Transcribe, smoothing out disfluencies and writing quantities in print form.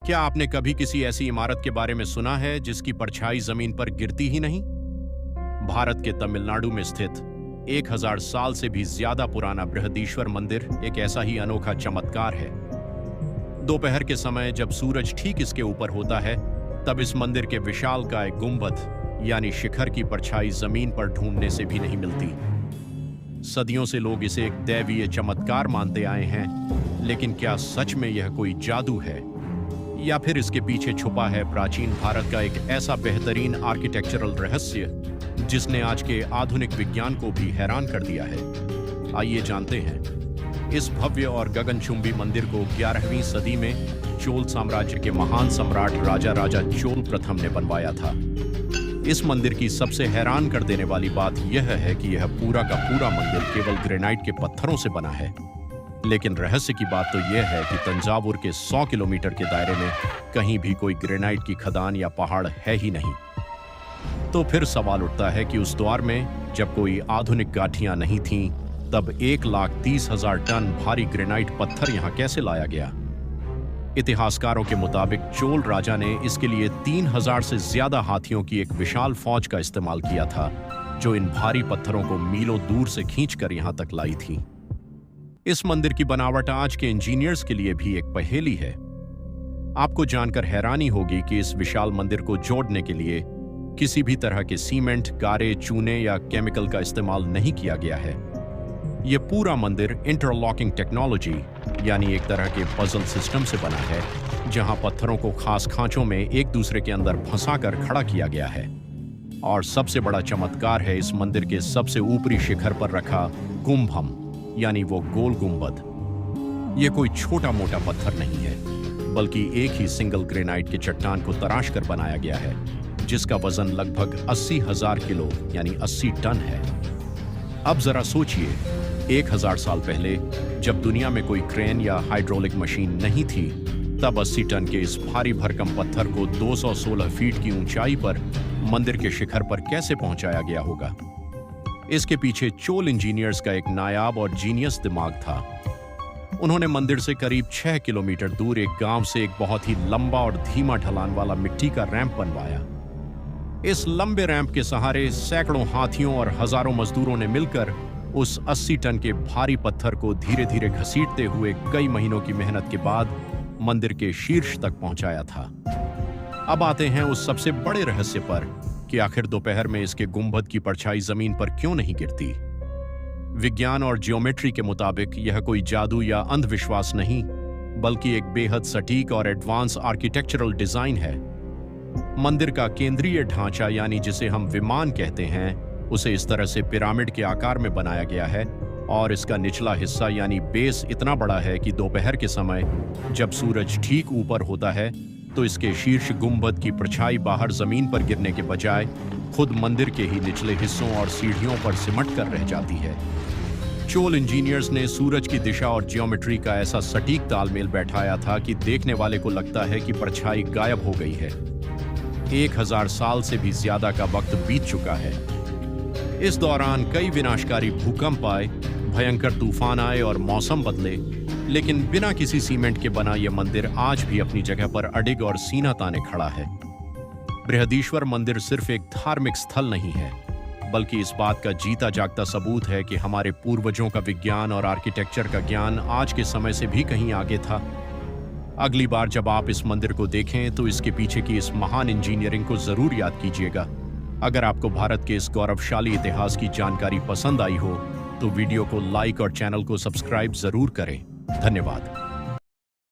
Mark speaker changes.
Speaker 1: क्या आपने कभी किसी ऐसी इमारत के बारे में सुना है जिसकी परछाई जमीन पर गिरती ही नहीं? भारत के तमिलनाडु में स्थित 1000 साल से भी ज्यादा पुराना बृहदीश्वर मंदिर एक ऐसा ही अनोखा चमत्कार है। दोपहर के समय जब सूरज ठीक इसके ऊपर होता है, तब इस मंदिर के विशालकाय गुंबद यानी शिखर की परछाई जमीन पर ढूंढने से भी नहीं मिलती। सदियों से लोग इसे एक दैवीय चमत्कार मानते आए हैं, लेकिन क्या सच में यह कोई जादू है या फिर इसके पीछे छुपा है प्राचीन भारत का एक ऐसा बेहतरीन आर्किटेक्चरल रहस्य जिसने आज के आधुनिक विज्ञान को भी हैरान कर दिया है? आइए जानते हैं। इस भव्य और गगनचुंबी मंदिर को 11वीं सदी में चोल साम्राज्य के महान सम्राट राजा राजा चोल प्रथम ने बनवाया था। इस मंदिर की सबसे हैरान कर देने वाली बात यह है कि यह पूरा का पूरा मंदिर केवल ग्रेनाइट के पत्थरों से बना है। लेकिन रहस्य की बात तो यह है कि तंजावुर के 100 किलोमीटर के दायरे में कहीं भी कोई ग्रेनाइट की खदान या पहाड़ है ही नहीं। तो फिर सवाल उठता है कि उस दौर में जब कोई आधुनिक गाठियां नहीं थीं, तब 1,30,000 टन भारी ग्रेनाइट पत्थर यहां कैसे लाया गया? इतिहासकारों के मुताबिक चोल राजा ने इसके लिए 3,000 से ज्यादा हाथियों की एक विशाल फौज का इस्तेमाल किया था, जो इन भारी पत्थरों को मीलों दूर से खींचकर यहां तक लाई थी। इस मंदिर की बनावट आज के इंजीनियर्स के लिए भी एक पहेली है। आपको जानकर हैरानी होगी कि इस विशाल मंदिर को जोड़ने के लिए किसी भी तरह के सीमेंट, गारे, चूने या केमिकल का इस्तेमाल नहीं किया गया है। यह पूरा मंदिर इंटरलॉकिंग टेक्नोलॉजी यानी एक तरह के पजल सिस्टम से बना है, जहां पत्थरों को खास खांचों में एक दूसरे के अंदर फंसाकर खड़ा किया गया है। और सबसे बड़ा चमत्कार है इस मंदिर के सबसे ऊपरी शिखर पर रखा कुंभम यानी वो गोल गुंबद। यह कोई छोटा मोटा पत्थर नहीं है, बल्कि एक ही सिंगल ग्रेनाइट के चट्टान को तराश कर बनाया गया है, जिसका वजन लगभग 80,000 किलो यानी 80 टन है। अब जरा सोचिए, 1000 साल पहले जब दुनिया में कोई क्रेन या हाइड्रोलिक मशीन नहीं थी, तब 80 टन के इस भारी भरकम पत्थर को 216 फीट की ऊंचाई पर मंदिर के शिखर पर कैसे पहुंचाया गया होगा? इसके पीछे चोल इंजीनियर्स का एक नायाब और जीनियस दिमाग था। उन्होंने मंदिर से करीब 6 किलोमीटर दूर एक गांव से एक बहुत ही लंबा और धीमा ढलान वाला मिट्टी का रैंप बनवाया। इस लंबे रैंप के सहारे सैकड़ों हाथियों और हजारों मजदूरों ने मिलकर उस 80 टन के भारी पत्थर को धीरे धीरे घसीटते हुए कई महीनों की मेहनत के बाद मंदिर के शीर्ष तक पहुंचाया था। अब आते हैं उस सबसे बड़े रहस्य पर कि आखिर दोपहर में इसके गुंबद की परछाई जमीन पर क्यों नहीं गिरती। विज्ञान और ज्योमेट्री के मुताबिक यह कोई जादू या अंधविश्वास नहीं, बल्कि एक बेहद सटीक और एडवांस आर्किटेक्चरल डिजाइन है। मंदिर का केंद्रीय ढांचा यानी जिसे हम विमान कहते हैं, उसे इस तरह से पिरामिड के आकार में बनाया गया है और इसका निचला हिस्सा यानी बेस इतना बड़ा है कि दोपहर के समय जब सूरज ठीक ऊपर होता है, तो इसके शीर्ष गुंबद की परछाई बाहर जमीन पर गिरने के बजाय खुद मंदिर के ही निचले हिस्सों और सीढ़ियों पर सिमट कर रह जाती है। चोल इंजीनियर्स ने सूरज की दिशा और ज्योमेट्री का ऐसा सटीक तालमेल बैठाया था कि देखने वाले को लगता है कि परछाई गायब हो गई है। 1000 साल से भी ज्यादा का वक्त बीत चुका है। इस दौरान कई विनाशकारी भूकंप आए, भयंकर तूफान आए और मौसम बदले, लेकिन बिना किसी सीमेंट के बना यह मंदिर आज भी अपनी जगह पर अडिग और सीना ताने खड़ा है। बृहदीश्वर मंदिर सिर्फ एक धार्मिक स्थल नहीं है, बल्कि इस बात का जीता जागता सबूत है कि हमारे पूर्वजों का विज्ञान और आर्किटेक्चर का ज्ञान आज के समय से भी कहीं आगे था। अगली बार जब आप इस मंदिर को देखें तो इसके पीछे की इस महान इंजीनियरिंग को जरूर याद कीजिएगा। अगर आपको भारत के इस गौरवशाली इतिहास की जानकारी पसंद आई हो तो वीडियो को लाइक और चैनल को सब्सक्राइब जरूर करें। धन्यवाद।